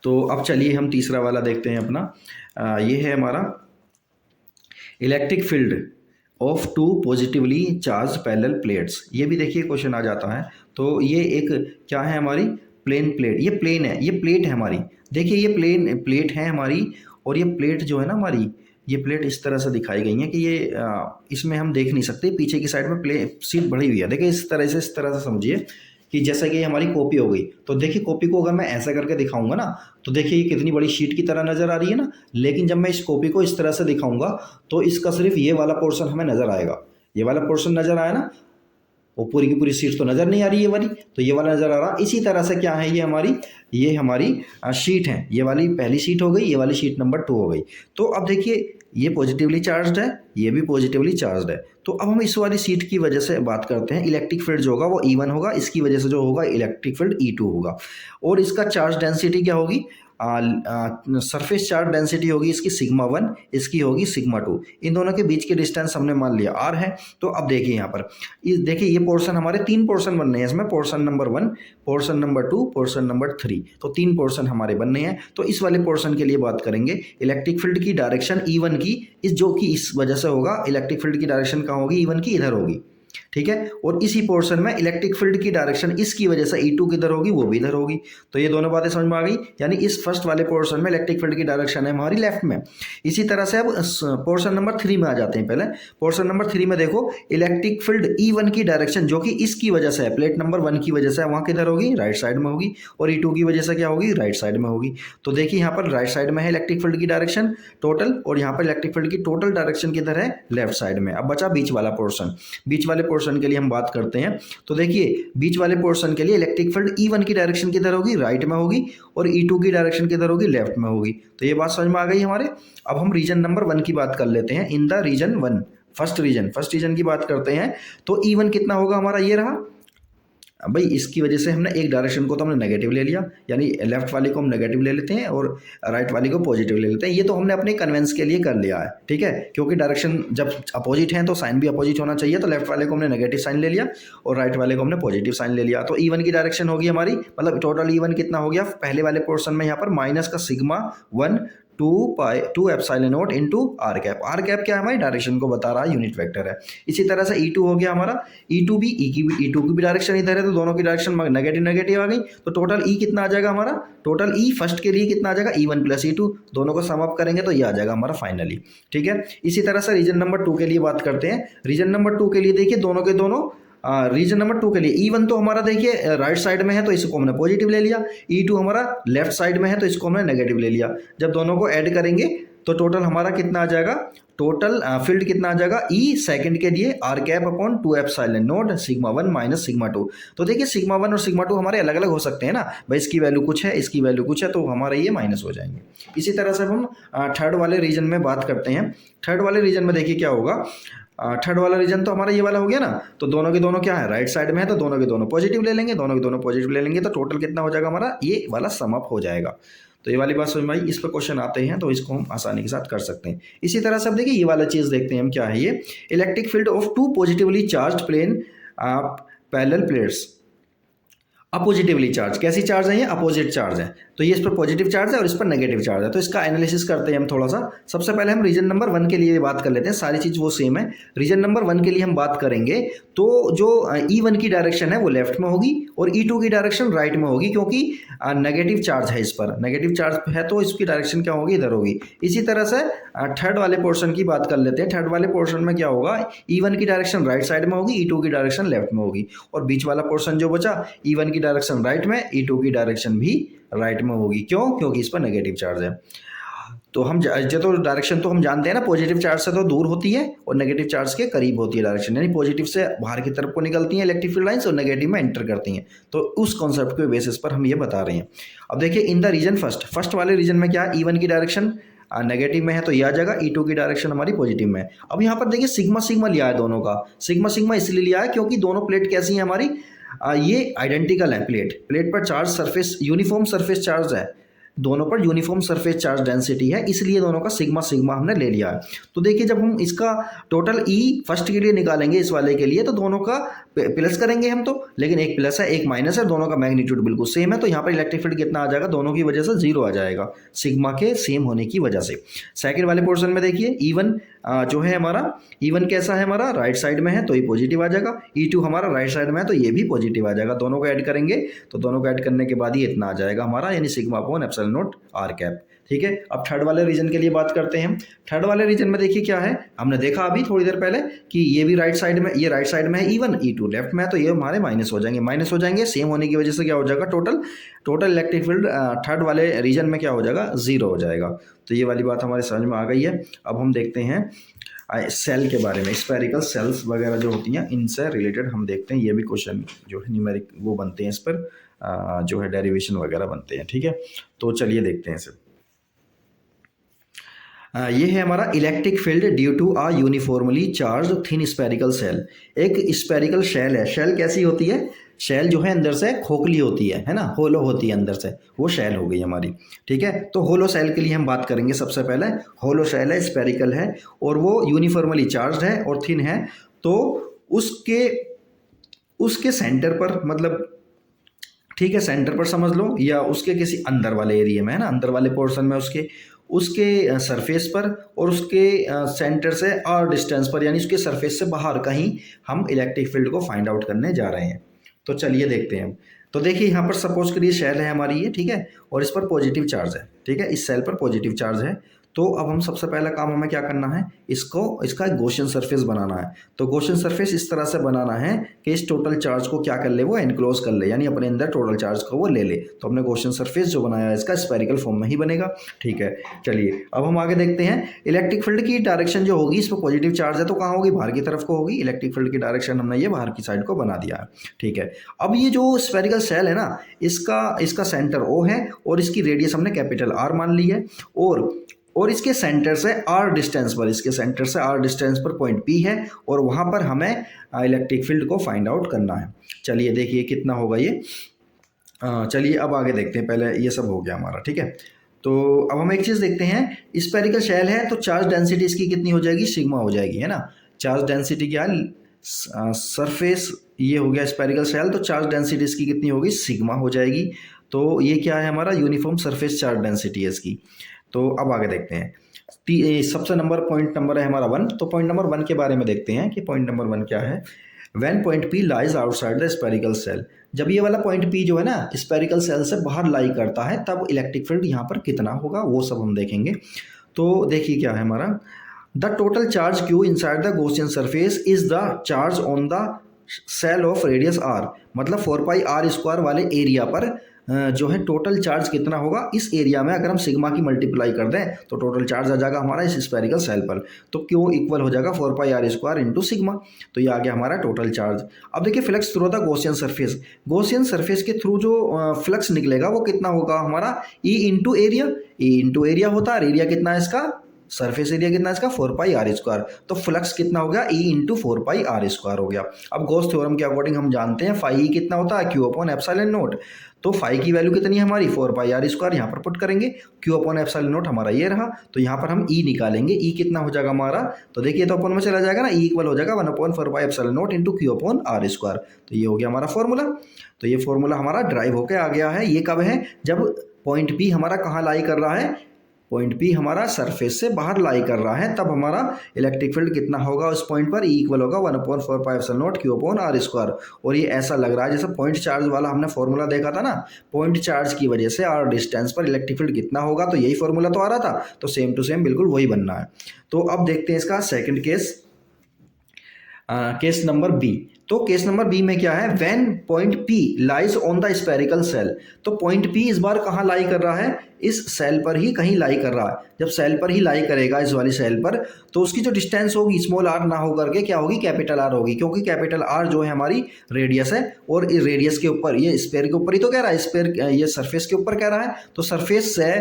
तो अब चलिए हम तीसरा वाला देखते हैं अपना। ये है हमारा electric field of two positively charge parallel plates, ये भी देखिए क्वेश्चन आ जाता है। तो ये एक क्या है हमारी प्लेन प्लेट, ये प्लेन है, ये प्लेट है हमारी, देखिए ये प्लेन प्लेट है हमारी, और ये प्लेट जो है ना हमारी, ये प्लेट इस तरह से दिखाई गई है कि ये इसमें हम देख नहीं सकते, पीछे की साइड में प्ले सीट बढ़ी हुई है, देखिए इस तरह से समझिए कि जैसा कि हमारी कॉपी हो गई। तो देखिए कॉपी को अगर मैं ऐसा करके दिखाऊंगा ना, तो देखिए ये कितनी बड़ी शीट की तरह नज़र आ रही है ना, लेकिन जब मैं इस कॉपी को इस तरह से दिखाऊंगा तो इसका सिर्फ ये वाला पोर्शन हमें नज़र आएगा, ये वाला पोर्शन नज़र आया ना, वो पूरी की पूरी सीट तो नज़र नहीं आ रही है वाली, तो ये वाला नज़र आ रहा। इसी तरह से क्या है, ये हमारी शीट है, ये वाली पहली शीट हो गई, ये वाली शीट नंबर 2 हो गई। तो अब देखिए ये पॉजिटिवली चार्ज्ड है, ये भी पॉजिटिवली चार्ज्ड है। तो अब हम इस वाली सीट की वजह से बात करते हैं, इलेक्ट्रिक फील्ड जो होगा वो E1 होगा, इसकी वजह से जो होगा इलेक्ट्रिक फील्ड E2 होगा, और इसका चार्ज डेंसिटी क्या होगी, सरफेस चार्ज डेंसिटी होगी इसकी सिग्मा 1, इसकी होगी सिग्मा 2। इन दोनों के बीच के डिस्टेंस हमने मान लिया r है। तो अब देखिए यहाँ पर देखिए ये पोर्शन हमारे 3 पोर्शन बनने हैं इसमें, portion number 1, portion number 2, portion number 3, तो 3 पोर्शन हमारे बनने हैं। तो इस वाले पोर्शन के लिए बात करेंगे, इलेक्ट्रिक फील्ड की डायरेक्शन E1 की जो कि इस वजह से होगा, इलेक्ट्रिक फील्ड की डायरेक्शन कहाँ होगी, E1 की इधर होगी, ठीक है। और इसी पोर्शन में इलेक्ट्रिक फील्ड की डायरेक्शन इसकी वजह से E2 किधर होगी, वो भी इधर होगी। तो ये दोनों बातें समझ में आ गई, यानी इस फर्स्ट वाले पोर्शन में इलेक्ट्रिक फील्ड की डायरेक्शन है हमारी लेफ्ट में। इसी तरह से अब पोर्शन नंबर 3 में आ जाते हैं। पहले पोर्शन नंबर 3 में देखो, इलेक्ट्रिक फील्ड E1 की डायरेक्शन जो कि इसकी वजह से है, प्लेट नंबर 1 की वजह से है, वहाँ किधर होगी, राइट साइड में होगी, और E2 की वजह से क्या होगी, राइट साइड में होगी। तो देखिए यहाँ पर राइट साइड में है इलेक्ट्रिक फील्ड की डायरेक्शन टोटल, और यहाँ पर इलेक्ट्रिक फील्ड की टोटल डायरेक्शन किधर है, लेफ्ट साइड में। अब बचा बीच वाला पोर्शन, बीच वाले पोर्शन के लिए हम बात करते हैं। तो देखिए बीच वाले पोर्शन के लिए इलेक्ट्रिक फील्ड E1 की डायरेक्शन किधर होगी, राइट में होगी, और E2 की डायरेक्शन किधर होगी, लेफ्ट में होगी। तो ये बात समझ में आ गई हमारे। अब हम रीजन नंबर 1 की बात कर लेते हैं। In the region 1, first region की बात करते हैं। तो E1 कितना होगा हमारा, ये रहा भाई, इसकी वजह से हमने एक डायरेक्शन को तो हमने नेगेटिव ले लिया, यानी लेफ्ट वाले को हम नेगेटिव ले लेते हैं और राइट वाले को पॉजिटिव ले लेते हैं। ये तो हमने अपने कन्वेंस के लिए कर लिया है, ठीक है, क्योंकि डायरेक्शन जब अपोजिट है तो साइन भी अपोजिट होना चाहिए। तो लेफ्ट वाले को हमने नेगेटिव साइन ले लिया और राइट वाले को हमने पॉजिटिव साइन ले लिया। तो E1 की डायरेक्शन होगी हमारी, मतलब टोटल E1 कितना हो गया, पहले वाले पोर्शन में यहाँ पर माइनस का sigma 1 2 epsilon not into r cap. R cap क्या है, हमारी डायरेक्शन को बता रहा है, यूनिट वेक्टर है। इसी तरह से E2 हो गया हमारा, E2 भी E2 की भी डायरेक्शन इधर है, तो दोनों की डायरेक्शन नेगेटिव आ गई। तो टोटल E कितना आ जाएगा हमारा, टोटल E फर्स्ट के लिए कितना आ जाएगा, E1 प्लस E2, दोनों को सम अप करेंगे तो ये आ जाएगा हमारा फाइनली, ठीक है। इसी तरह से रीजन नंबर 2 के लिए बात करते हैं। रीजन नंबर 2 के लिए देखिए दोनों के दोनों रीजन नंबर 2 के लिए E1 तो हमारा देखिए राइट साइड में है तो इसको हमने पॉजिटिव ले लिया, E2 हमारा लेफ्ट साइड में है तो इसको हमने नेगेटिव ले लिया। जब दोनों को ऐड करेंगे तो टोटल हमारा कितना आ जाएगा, टोटल फील्ड कितना आ जाएगा, E सेकंड के लिए r cap upon 2 epsilon naught sigma 1 minus sigma 2। तो देखिए सिग्मा 1 और सिग्मा 2 हमारे अलग अलग हो सकते हैं ना भाई, इसकी वैल्यू कुछ है, इसकी वैल्यू कुछ है, तो हमारे ये माइनस हो जाएंगे। इसी तरह से हम थर्ड वाले रीजन में बात करते हैं। थर्ड वाले रीजन में देखिए क्या होगा, थर्ड वाला रीजन तो हमारा ये वाला हो गया ना, तो दोनों के दोनों क्या है, राइट साइड में है, तो दोनों के दोनों पॉजिटिव ले लेंगे, दोनों के दोनों पॉजिटिव ले लेंगे, तो टोटल कितना हो जाएगा हमारा, ये वाला सम अप हो जाएगा। तो ये वाली बात समझ में आई। इस पर क्वेश्चन आते हैं तो इसको हम आसानी के साथ कर सकते हैं। इसी तरह से अब देखिए ये वाला चीज़ देखते हैं हम, क्या है ये, electric field of 2 positively charged plane parallel plates oppositely charge. कैसी चार्ज है ये, अपोजिट चार्ज है, तो ये इस पर पॉजिटिव चार्ज है और इस पर नेगेटिव चार्ज है। तो इसका एनालिसिस करते हैं हम थोड़ा सा। सबसे पहले हम रीजन नंबर 1 के लिए बात कर लेते हैं, सारी चीज़ वो सेम है। रीजन नंबर 1 के लिए हम बात करेंगे तो जो E1 की डायरेक्शन है वो लेफ्ट में होगी और E2 की डायरेक्शन राइट में होगी, क्योंकि नेगेटिव चार्ज है, इस पर नेगेटिव चार्ज है तो इसकी डायरेक्शन क्या होगी, इधर होगी। इसी तरह से थर्ड वाले पोर्शन की बात कर लेते हैं। थर्ड वाले पोर्शन में क्या होगा, E1 की डायरेक्शन राइट साइड में होगी, E2 की डायरेक्शन लेफ्ट में होगी, और बीच वाला पोर्शन जो बचा, E1 की डायरेक्शन राइट में, E2 की डायरेक्शन भी राइट में होगी। क्यों, क्योंकि इस पर नेगेटिव चार्ज है। तो हम तो डायरेक्शन तो हम जानते हैं ना, पॉजिटिव चार्ज से तो दूर होती है और नेगेटिव चार्ज के करीब होती है डायरेक्शन, यानी पॉजिटिव से बाहर की तरफ को निकलती हैं इलेक्ट्रिक फील्ड लाइंस और नेगेटिव में एंटर करती हैं। तो उस कॉन्सेप्ट के बेसिस पर हम ये बता रहे हैं। अब देखिए इन द रीजन फर्स्ट वाले रीजन में क्या है, E1 की डायरेक्शन नेगेटिव में है तो ये आ जाएगा, E2 की डायरेक्शन हमारी पॉजिटिव में है। अब यहाँ पर देखिए सिग्मा लिया है दोनों का, सिग्मा इसलिए लिया है क्योंकि दोनों प्लेट कैसी है हमारी, ये आइडेंटिकल है, प्लेट पर charge surface uniform surface charge है, दोनों पर यूनिफॉर्म सरफेस चार्ज डेंसिटी है, इसलिए दोनों का सिग्मा सिग्मा हमने ले लिया है। तो देखिए जब हम इसका टोटल ई फर्स्ट के लिए निकालेंगे इस वाले के लिए, तो दोनों का प्लस करेंगे हम तो, लेकिन एक प्लस है एक माइनस है, दोनों का मैग्नीट्यूड बिल्कुल सेम है, तो यहाँ पर इलेक्ट्रिक फील्ड कितना आ जाएगा, दोनों की वजह से जीरो आ जाएगा, सिग्मा के सेम होने की वजह से। सेकंड वाले पोर्शन में देखिए E1 जो है हमारा, E1 कैसा है हमारा, राइट साइड में है तो ये पॉजिटिव आ जाएगा, E2 हमारा राइट साइड में है तो ये भी पॉजिटिव आ जाएगा। दोनों को ऐड करेंगे तो दोनों को ऐड करने के बाद ही इतना आ जाएगा हमारा, यानी sigma upon epsilon naught r cap. ठीक है, अब थर्ड वाले रीजन के लिए बात करते हैं। थर्ड वाले रीजन में देखिए क्या है, हमने देखा अभी थोड़ी देर पहले कि ये भी राइट साइड में, ये राइट साइड में है E1, E2 लेफ्ट में है, तो ये हमारे माइनस हो जाएंगे, माइनस हो जाएंगे, सेम होने की वजह से क्या हो जाएगा, टोटल इलेक्ट्रिक फील्ड थर्ड वाले रीजन में क्या हो जाएगा, जीरो हो जाएगा। तो ये वाली बात हमारे समझ में आ गई है। अब हम देखते हैं सेल के बारे में, स्फेरिकल सेल्स वगैरह जो होती हैं इनसे रिलेटेड हम देखते हैं, ये भी क्वेश्चन जो है न्यूमेरिक वो बनते हैं, इस पर जो है डेरिवेशन वगैरह बनते हैं। ठीक है, तो चलिए देखते हैं इसे। ये है हमारा electric field due to a uniformly charge thin spherical shell. एक स्फेरिकल शेल है, शेल कैसी होती है, शेल जो है अंदर से खोखली होती है ना, होलो होती है अंदर से, वो शेल हो गई हमारी। ठीक है, तो होलो शेल के लिए हम बात करेंगे सबसे पहले। होलो शेल है, स्फेरिकल है और वो यूनिफॉर्मली चार्ज है और थिन है, तो उसके सेंटर पर, मतलब ठीक है सेंटर पर समझ लो, या उसके किसी अंदर वाले एरिया में है ना, अंदर वाले पोर्शन में उसके सरफेस पर और उसके सेंटर से और डिस्टेंस पर, यानी उसके सरफेस से बाहर कहीं हम इलेक्ट्रिक फील्ड को फाइंड आउट करने जा रहे हैं। तो चलिए देखते हैं। तो देखिए यहाँ पर सपोज करिए शेल है हमारी ये, ठीक है, और इस पर पॉजिटिव चार्ज है। ठीक है, इस सेल पर पॉजिटिव चार्ज है। तो अब हम सबसे पहला काम हमें क्या करना है, इसका एक गॉसियन सरफेस बनाना है। तो गॉसियन सरफेस इस तरह से बनाना है कि इस टोटल चार्ज को क्या कर ले, वो एनक्लोज कर ले, यानी अपने अंदर टोटल चार्ज को वो ले ले। तो हमने गॉसियन सरफेस जो बनाया है इसका स्फेरिकल फॉर्म में ही बनेगा। ठीक है, चलिए अब हम आगे देखते हैं। इलेक्ट्रिक फील्ड की डायरेक्शन जो होगी, इस पर पॉजिटिव चार्ज है तो कहाँ होगी, बाहर की तरफ को होगी। इलेक्ट्रिक फील्ड की डायरेक्शन हमने ये बाहर की साइड को बना दिया है। ठीक है, अब ये जो स्फेरिकल सेल है ना, इसका सेंटर ओ है और इसकी रेडियस हमने कैपिटल आर मान ली है, और इसके सेंटर से आर डिस्टेंस पर पॉइंट पी है, और वहाँ पर हमें इलेक्ट्रिक फील्ड को फाइंड आउट करना है। चलिए देखिए कितना होगा ये। चलिए अब आगे देखते हैं, पहले ये सब हो गया हमारा। ठीक है, तो अब हम एक चीज़ देखते हैं, स्फेरिकल शेल है तो चार्ज डेंसिटी इसकी कितनी हो जाएगी, सिग्मा हो जाएगी, है ना। चार्ज डेंसिटी क्या है, सरफेस ये हो गया स्फेरिकल शेल, तो चार्ज डेंसिटी इसकी कितनी होगी, सिग्मा हो जाएगी। तो ये क्या है हमारा, यूनिफॉर्म सरफेस चार्ज डेंसिटी है इसकी। तो अब आगे देखते हैं। सबसे पॉइंट नंबर है हमारा 1। तो पॉइंट नंबर 1 के बारे में देखते हैं कि पॉइंट नंबर 1 क्या है। When point p lies outside the spherical shell, जब ये वाला पॉइंट पी जो है ना स्फेरिकल सेल से बाहर लाई करता है, तब इलेक्ट्रिक फील्ड यहाँ पर कितना होगा वो सब हम देखेंगे। तो देखिए क्या है हमारा, the total charge q inside the Gaussian surface is the charge on the shell of radius r, मतलब 4πr² वाले एरिया पर जो है टोटल चार्ज कितना होगा इस एरिया में, अगर हम सिग्मा की मल्टीप्लाई कर दें तो टोटल चार्ज आ जाएगा हमारा इस स्फेरिकल सेल पर। तो क्यू इक्वल हो जाएगा 4πr² इंटू सिग्मा। तो ये आ गया हमारा टोटल चार्ज। अब देखिए flux through the Gaussian surface, Gaussian surface के थ्रू जो फ्लक्स निकलेगा वो कितना होगा हमारा, ई इंटू एरिया होता है। एरिया कितना है इसका, सरफेस एरिया कितना है इसका, 4πr²। तो फ्लक्स कितना हो गया, E इंटू 4πr² हो गया। अब गॉस थ्योरम के अकॉर्डिंग हम जानते हैं फाई कितना होता है, Q अपॉन एप्सिलॉन नॉट। तो फाई की वैल्यू कितनी है हमारी, 4πr², यहाँ पर पुट करेंगे, Q अपॉन एप्सिलॉन नॉट हमारा ये रहा। तो यहाँ पर हम E निकालेंगे, E कितना हो जाएगा हमारा, तो देखिए तो अपन में चला जाएगा ना, E इक्वल हो जाएगा 1/4πε0 इंटू Q अपॉन r²। तो ये हो गया हमारा फॉर्मूला। तो ये फॉर्मूला हमारा ड्राइव होकर आ गया है। ये कब है, जब पॉइंट P हमारा कहाँ लाई कर रहा है, पॉइंट P हमारा सरफेस से बाहर लाई कर रहा है, तब हमारा इलेक्ट्रिक फील्ड कितना होगा उस पॉइंट पर, E इक्वल होगा 1/4πε0 Q अपॉन r²। और ये ऐसा लग रहा है जैसे पॉइंट चार्ज वाला हमने फॉर्मूला देखा था ना, पॉइंट चार्ज की वजह से आर डिस्टेंस पर इलेक्ट्रिक फील्ड कितना होगा, तो यही फॉर्मूला तो आ रहा था। तो सेम टू सेम बिल्कुल वही बनना है। तो अब देखते हैं इसका सेकेंड केस नंबर बी। तो केस नंबर बी में क्या है, when point P lies on the spherical shell. तो पॉइंट P इस बार कहाँ लाई कर रहा है, इस सेल पर ही कहीं लाई कर रहा है। जब सेल पर ही लाई करेगा इस वाली सेल पर, तो उसकी जो डिस्टेंस होगी स्मॉल r ना होकर के क्या होगी, कैपिटल R होगी, क्योंकि कैपिटल R जो है हमारी रेडियस है, और इस रेडियस के ऊपर, ये स्फेयर के ऊपर ही तो कह रहा है, स्फेयर ये सरफेस के ऊपर कह रहा है, तो सरफेस से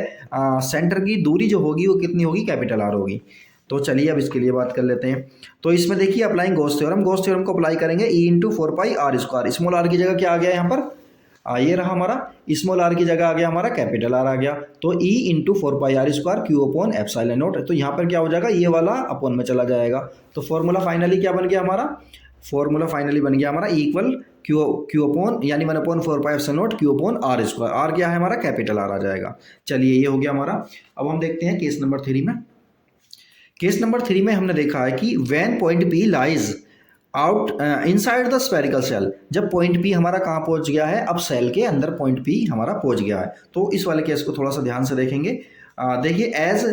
सेंटर की दूरी जो होगी वो कितनी होगी, कैपिटल R होगी। तो चलिए अब इसके लिए बात कर लेते हैं। तो इसमें देखिए अप्लाइंग गॉस थ्योरम को अप्लाई करेंगे, E into 4πr²। Small r की जगह क्या आ गया यहाँ पर, ये रहा हमारा स्मॉल आर की जगह आ गया हमारा कैपिटल आर आ गया, तो E into 4πr² Q upon epsilon not. तो यहाँ पर क्या हो जाएगा, ये वाला अपॉन में चला जाएगा। तो फॉर्मूला फाइनली क्या बन गया हमारा, फॉर्मूला फाइनली बन गया हमारा इक्वल क्यू अपॉन यानी 1/4πr² Q upon r²। Are क्या है हमारा, कैपिटल आर आ जाएगा। चलिए ये हो गया हमारा। अब हम देखते हैं केस नंबर 3 में। केस नंबर 3 में हमने देखा है कि when point P lies out inside the spherical shell, जब पॉइंट P हमारा कहाँ पहुंच गया है, अब सेल के अंदर पॉइंट P हमारा पहुंच गया है। तो इस वाले केस को थोड़ा सा ध्यान से देखेंगे। देखिए as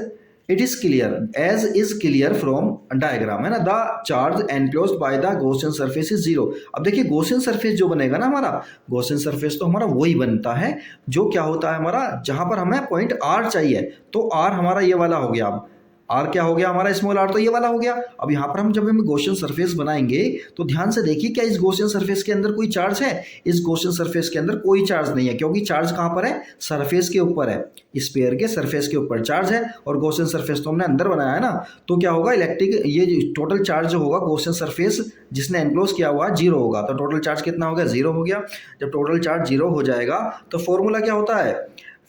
is clear from diagram, है ना, the charge enclosed by the Gaussian surface is 0। अब देखिए गॉसियन सरफेस जो बनेगा ना हमारा, गॉसियन सरफेस तो हमारा वही बनता है जो क्या होता है हमारा, जहां पर हमें पॉइंट R चाहिए। तो R हमारा ये वाला हो गया। अब आर क्या हो गया हमारा, स्मॉल आर तो ये वाला हो गया। अब यहाँ पर हम जब हम गॉसियन सरफेस बनाएंगे तो ध्यान से देखिए, क्या इस गॉसियन सरफेस के अंदर कोई चार्ज है? इस गॉसियन सरफेस के अंदर कोई चार्ज नहीं है, क्योंकि चार्ज कहाँ पर है, सरफेस के ऊपर है। स्फीयर के सरफेस के ऊपर चार्ज है और गॉसियन सरफेस तो हमने अंदर बनाया है ना। तो क्या होगा, इलेक्ट्रिक ये टोटल चार्ज जो होगा गॉसियन सरफेस जिसने एनक्लोज किया हुआ 0 होगा। तो टोटल चार्ज कितना हो गया, 0 हो गया। जब टोटल चार्ज 0 हो जाएगा तो फॉर्मूला क्या होता है,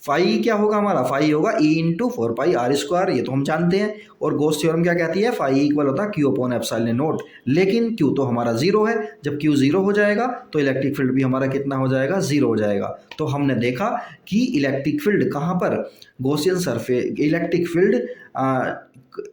फाई क्या होगा हमारा, फाई होगा ई इंटू 4πr²। ये तो हम जानते हैं। और गॉस थ्योरम क्या कहती है, फाई इक्वल होता है क्यू अपॉन एप्सिलॉन नॉट। लेकिन क्यू तो हमारा 0 है। जब क्यू 0 हो जाएगा तो इलेक्ट्रिक फील्ड भी हमारा कितना हो जाएगा, 0 हो जाएगा। तो हमने देखा कि इलेक्ट्रिक फील्ड कहाँ पर, गॉसियन सरफेस, इलेक्ट्रिक फील्ड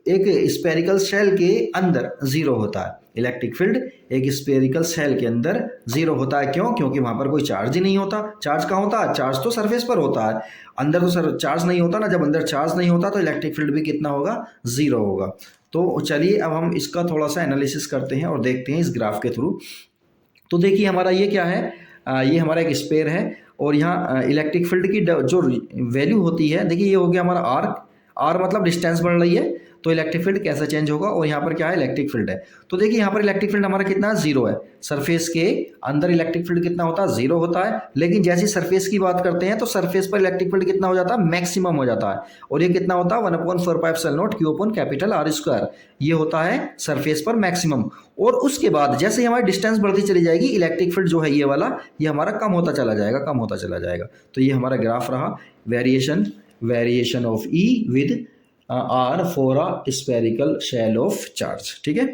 एक स्फेरिकल शेल के अंदर 0 होता है। इलेक्ट्रिक फील्ड एक स्फेरिकल सेल के अंदर 0 होता है। क्यों? क्योंकि वहां पर कोई चार्ज ही नहीं होता। चार्ज कहाँ होता है, चार्ज तो सरफेस पर होता है, अंदर तो चार्ज नहीं होता ना। जब अंदर चार्ज नहीं होता तो इलेक्ट्रिक फील्ड भी कितना होगा, 0 होगा। तो चलिए अब हम इसका थोड़ा सा एनालिसिस करते हैं और देखते हैं इस ग्राफ के थ्रू। तो देखिए हमारा ये क्या है, ये हमारा एक स्पेयर है और यहाँ इलेक्ट्रिक फील्ड की जो वैल्यू होती है, देखिए ये हो गया हमारा आर मतलब डिस्टेंस बढ़ रही है। तो इलेक्ट्रिक फील्ड कैसे चेंज होगा, और यहाँ पर क्या है, इलेक्ट्रिक फील्ड है। तो देखिए यहाँ पर इलेक्ट्रिक फील्ड हमारा कितना 0 है। सरफेस के अंदर इलेक्ट्रिक फील्ड कितना होता है, 0 होता है। लेकिन जैसे सरफेस की बात करते हैं तो सरफेस पर इलेक्ट्रिक फील्ड कितना हो जाता है, मैक्सिमम हो जाता है। और ये कितना होता है, 1/4πr² Q upon capital R²। ये होता है सरफेस पर मैक्सिमम। और उसके बाद जैसे हमारी डिस्टेंस बढ़ती चली जाएगी, इलेक्ट्रिक फील्ड जो है ये वाला, ये हमारा कम होता चला जाएगा, कम होता चला जाएगा। तो ये हमारा ग्राफ रहा, variation of e with r for a spherical shell of charge. ठीक है,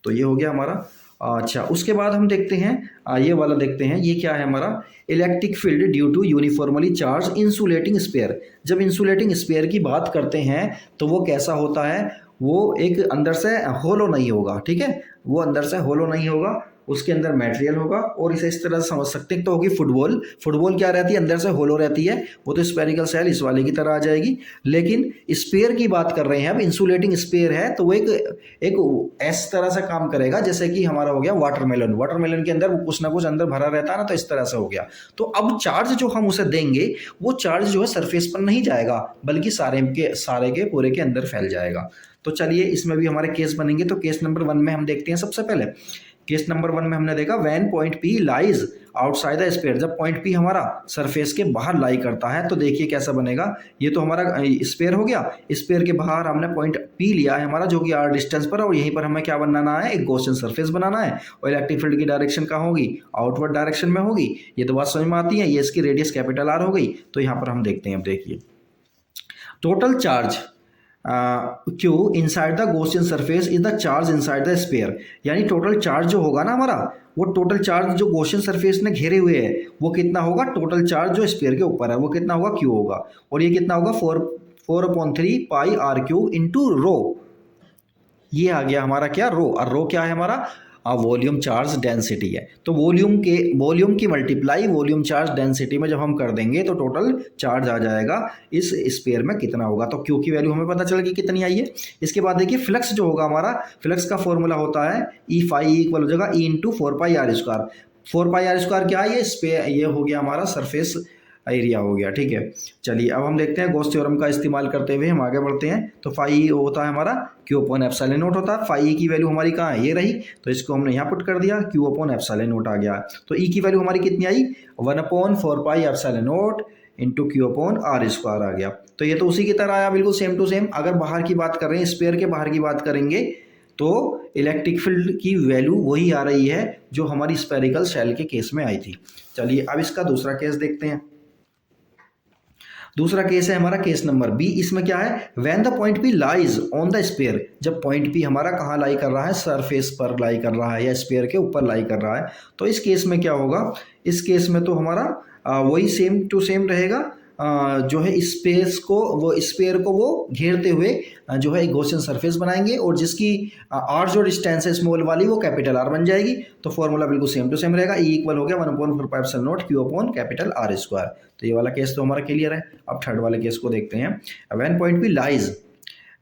तो ये हो गया हमारा। अच्छा, उसके बाद हम देखते हैं ये वाला देखते हैं, ये क्या है हमारा, electric field due to uniformly charge insulating sphere. जब इंसुलेटिंग स्फीयर की बात करते हैं तो वो कैसा होता है, वो एक अंदर से होलो नहीं होगा। ठीक है, वो अंदर से होलो नहीं होगा, उसके अंदर मटेरियल होगा। और इसे इस तरह से समझ सकते हैं, तो होगी फुटबॉल क्या रहती है, अंदर से होलो रहती है। वो तो स्फेरिकल सेल इस वाले की तरह आ जाएगी। लेकिन स्फीयर की बात कर रहे हैं, अब इंसुलेटिंग स्फीयर है तो वो एक इस तरह से काम करेगा जैसे कि हमारा हो गया वाटरमेलन के अंदर कुछ ना कुछ अंदर भरा रहता है ना, तो इस तरह से हो गया। तो अब चार्ज जो हम उसे देंगे वो चार्ज जो है सरफेस पर नहीं जाएगा, बल्कि सारे के पूरे के अंदर फैल जाएगा। तो चलिए इसमें भी हमारे केस बनेंगे। तो केस नंबर 1 में हम देखते हैं। सबसे पहले केस नंबर 1 में हमने देखा when point P lies outside the sphere, जब पॉइंट P हमारा सरफेस के बाहर लाई करता है तो देखिए कैसा बनेगा। ये तो हमारा स्फीयर हो गया, स्फीयर के बाहर हमने पॉइंट P लिया है हमारा, जो कि r डिस्टेंस पर है। और यहीं पर हमें क्या बनाना है, एक गॉसियन सरफेस बनाना है। और इलेक्ट्रिक फील्ड की डायरेक्शन कहाँ होगी, आउटवर्ड डायरेक्शन में होगी। ये तो बात समझ में आती है। ये इसकी रेडियस कैपिटल R हो गई। तो यहाँ पर हम देखते हैं, अब देखिए total charge q inside the Gaussian surface is the charge inside the sphere. यानी टोटल चार्ज जो होगा ना हमारा, वो टोटल चार्ज जो गॉसियन सरफेस ने घेरे हुए है वो कितना होगा, टोटल चार्ज जो स्फीयर के ऊपर है वो कितना होगा, क्यू होगा। और ये कितना होगा, 4/3πr³ इंटू रो। ये आ गया हमारा क्या, रो। और रो क्या है हमारा, वॉल्यूम चार्ज डेंसिटी है। तो वॉल्यूम की मल्टीप्लाई वॉल्यूम चार्ज डेंसिटी में जब हम कर देंगे तो टोटल चार्ज आ जाएगा इस स्फीयर में कितना होगा। तो क्यू की वैल्यू हमें पता चल गई कितनी आई है। इसके बाद देखिए फ्लक्स जो होगा हमारा, फ्लक्स का फॉर्मूला होता है ई फाई इक्वल हो जाएगा ई इंटू 4πr²। 4πr² क्या है, ये हो गया हमारा सरफेस एरिया हो गया। ठीक है, चलिए अब हम देखते हैं गॉस थ्योरम का इस्तेमाल करते हुए हम आगे बढ़ते हैं। तो फाई होता है हमारा क्यू अपॉन एप्सिलॉन नॉट होता है। फाई की वैल्यू हमारी कहाँ है, ये रही। तो इसको हमने यहाँ पुट कर दिया, क्यू अपॉन एप्सिलॉन नॉट आ गया। तो ई की वैल्यू हमारी कितनी आई, 1/4πε0 इंटू क्यू अपॉन R² आ गया। तो ये तो उसी की तरह आया, बिल्कुल सेम टू सेम। अगर बाहर की बात कर रहे हैं, स्फीयर के बाहर की बात करेंगे तो इलेक्ट्रिक फील्ड की वैल्यू वही आ रही है जो हमारी स्फेरिकल शेल के केस में आई थी। चलिए अब इसका दूसरा केस देखते हैं। दूसरा केस है हमारा केस नंबर बी। इसमें क्या है, when the point p lies on the sphere, जब पॉइंट पी हमारा कहाँ लाई कर रहा है, सरफेस पर लाई कर रहा है या स्पेयर के ऊपर लाई कर रहा है। तो इस केस में क्या होगा, इस केस में तो हमारा वही सेम टू सेम रहेगा। जो है स्पेस को वो स्पेयर को वो घेरते हुए जो है एक गॉसियन सरफेस बनाएंगे और जिसकी आर जो डिस्टेंस है स्मॉल वाली वो कैपिटल आर बन जाएगी। तो फॉर्मूला बिल्कुल सेम टू सेम रहेगा, ई इक्वल हो गया 1/4πε0 Q upon capital R square. तो ये वाला केस तो हमारा क्लियर है। अब थर्ड वाले केस को देखते हैं। When point p lies,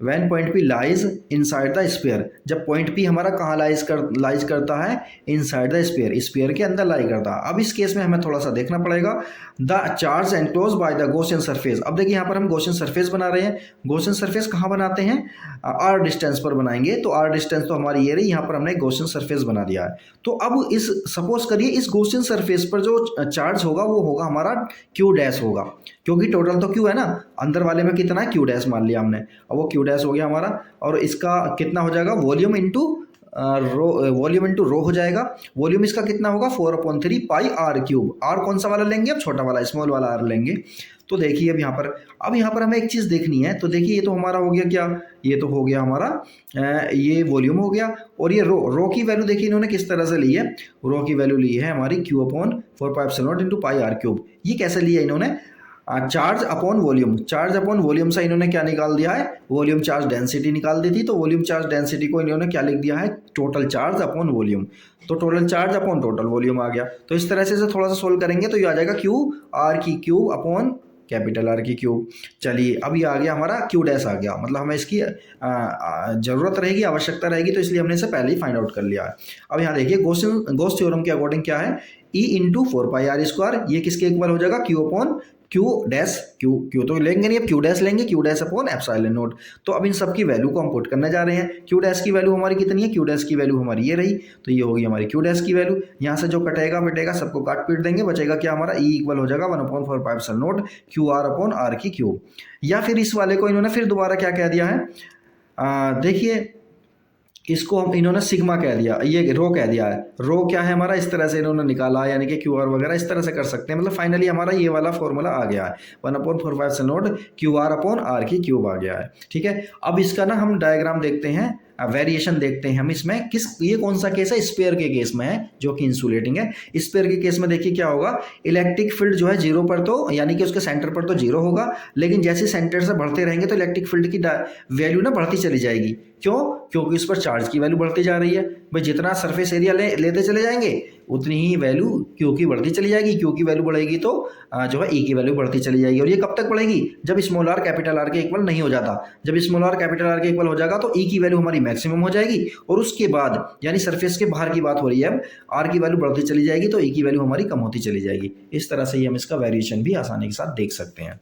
when point p lies inside the sphere, जब पॉइंट पी हमारा कहाँ लाइज करता है, इनसाइड द स्पेयर, स्पेयर के अंदर लाई करता है। अब इस केस में हमें थोड़ा सा देखना पड़ेगा। The charge enclose by the Gaussian surface. अब देखिए यहाँ पर हम गॉसियन सरफेस बना रहे हैं। गॉसियन सरफेस कहाँ बनाते हैं, आर डिस्टेंस पर बनाएंगे। तो आर डिस्टेंस तो हमारी ये रही, यहाँ पर हमने गॉसियन सरफेस बना दिया है। तो अब इस सपोज करिए इस गॉसियन सरफेस पर जो चार्ज होगा वो होगा हमारा क्यू डैश होगा, क्योंकि टोटल तो क्यू है ना, अंदर वाले में कितना है क्यू डैश मान लिया हमने। अब वो क्यू डैश हो गया हमारा, और इसका कितना हो जाएगा, वॉल्यूम इंटू रो हो जाएगा। वॉल्यूम इसका कितना होगा 4/3 पाई आर क्यूब। आर कौन सा वाला लेंगे, अब छोटा वाला स्मॉल वाला आर लेंगे। तो देखिए अब यहाँ पर हमें एक चीज़ देखनी है। तो देखिए ये तो हमारा हो गया क्या, ये तो हो गया हमारा ये वॉल्यूम हो गया। और ये रो की वैल्यू देखिए इन्होंने किस तरह से ली है, रो की वैल्यू ली है हमारी Q upon 4πε0 into pi R cube. ये कैसे लिया इन्होंने, charge upon volume, charge upon volume से इन्होंने क्या निकाल दिया है, वॉल्यूम चार्ज डेंसिटी निकाल दी थी। तो वॉल्यूम चार्ज डेंसिटी को इन्होंने क्या लिख दिया है, टोटल चार्ज अपॉन वॉल्यूम। तो total charge upon total volume आ गया। तो इस तरह से थोड़ा सा सोल्व करेंगे तो ये आ जाएगा क्यू आर की क्यूब अपॉन कैपिटल आर की क्यूब। चलिए अब ये आ गया हमारा क्यू डैश आ गया, मतलब हमें इसकी ज़रूरत रहेगी, आवश्यकता रहेगी, तो इसलिए हमने इसे पहले ही फाइंड आउट कर लिया है। अब यहाँ देखिए गॉस थ्योरम के अकॉर्डिंग क्या है, ई इंटू 4πr², ये किसके इक्वल हो जाएगा, Q upon Q dash, Q तो लेंगे नहीं, अब क्यू डैश लेंगे, Q dash upon epsilon not. तो अब इन सब की वैल्यू को हम पुट करने जा रहे हैं। क्यू डैश की वैल्यू हमारी कितनी है, क्यू डैश की वैल्यू हमारी ये रही, तो ये होगी हमारी क्यू डैश की वैल्यू। यहाँ से जो कटेगा मिटेगा सबको काट पीट देंगे, बचेगा क्या हमारा, ई इक्वल हो जाएगा 1/4πε0 क्यू आर अपॉन आर की क्यूब। या फिर इस वाले को इन्होंने फिर दोबारा क्या कह दिया है, देखिए इसको हम इन्होंने सिग्मा कह दिया, ये रो कह दिया है। रो क्या है हमारा, इस तरह से इन्होंने निकाला, यानी कि क्यू आर वगैरह इस तरह से कर सकते हैं। मतलब फाइनली हमारा ये वाला फॉर्मूला आ गया है 1/4πε0 क्यू आर अपॉन आर की क्यूब आ गया है। ठीक है, अब इसका ना हम डायग्राम देखते हैं, वेरिएशन देखते हैं हम इसमें। ये कौन सा केस है, स्पेयर के केस में है जो कि इंसुलेटिंग है। स्पेयर के केस में देखिए क्या होगा, इलेक्ट्रिक फील्ड जो है जीरो पर, तो यानी कि उसके सेंटर पर तो जीरो होगा, लेकिन जैसे सेंटर से बढ़ते रहेंगे तो इलेक्ट्रिक फील्ड की वैल्यू ना बढ़ती चली जाएगी। क्यों, क्योंकि उस पर चार्ज की वैल्यू बढ़ती जा रही है। भाई जितना सरफेस एरिया लेते चले जाएंगे उतनी ही वैल्यू क्यू की बढ़ती चली जाएगी। क्यू की वैल्यू बढ़ेगी तो जो है ई की वैल्यू बढ़ती चली जाएगी। और ये कब तक बढ़ेगी, जब स्मॉल आर कैपिटल आर के इक्वल नहीं हो जाता। जब स्मॉल आर कैपिटल आर के इक्वल हो जाएगा तो ई की वैल्यू हमारी मैक्सिमम हो जाएगी, और उसके बाद यानी सरफेस के बाहर की बात हो रही है, अब आर की वैल्यू बढ़ती चली जाएगी तो ई की वैल्यू हमारी कम होती चली जाएगी। इस तरह से हम इसका वेरिएशन भी आसानी के साथ देख सकते हैं।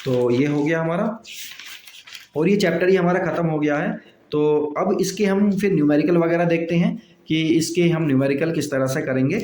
तो ये हो गया हमारा, और ये चैप्टर ही हमारा ख़त्म हो गया है। तो अब इसके हम फिर न्यूमेरिकल वगैरह देखते हैं कि इसके हम न्यूमेरिकल किस तरह से करेंगे।